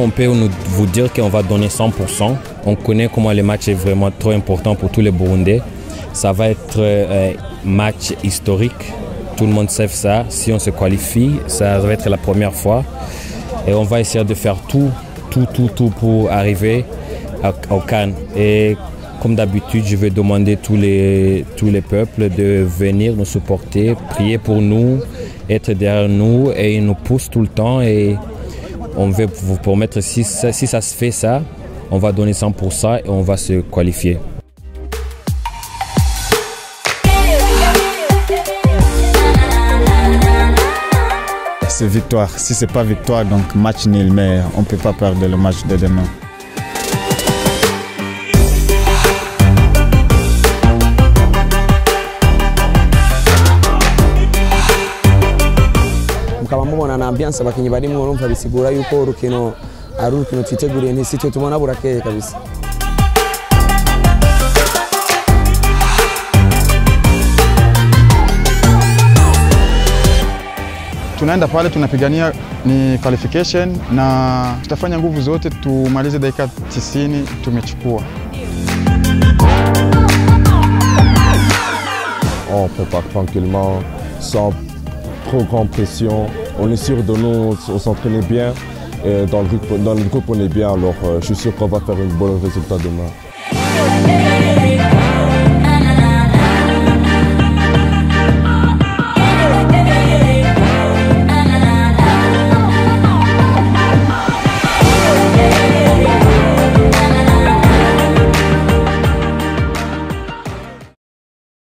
on peut vous dire qu'on va donner 100%. On connaît comment le match est vraiment trop important pour tous les Burundais. Ça va être un match historique. Tout le monde sait ça. Si on se qualifie, ça va être la première fois. Et on va essayer de faire tout pour arriver au CAN. Et comme d'habitude, je vais demander tous les peuples de venir nous supporter, prier pour nous, être derrière nous, et ils nous poussent tout le temps. Et on veut vous promettre, si ça se fait ça, on va donner 100% et on va se qualifier. C'est victoire. Si ce n'est pas victoire, donc match nul, mais on ne peut pas perdre le match de demain. mukaba mubona na ambiance abakinyi barimo urumva bisigura yuko urukino ari urukino twiteguriye n'isitwe tubona burakeye kabisa. Tunaenda pale tunapigania ni qualification na tutafanya nguvu zote tumalize dakika 90 tumechukua. On prépare tranquillement, sans trop grande pression. On est sûr de nous, on s'entraîne bien. Et dans le groupe on est bien, alors je suis sûr qu'on va faire un bon résultat demain.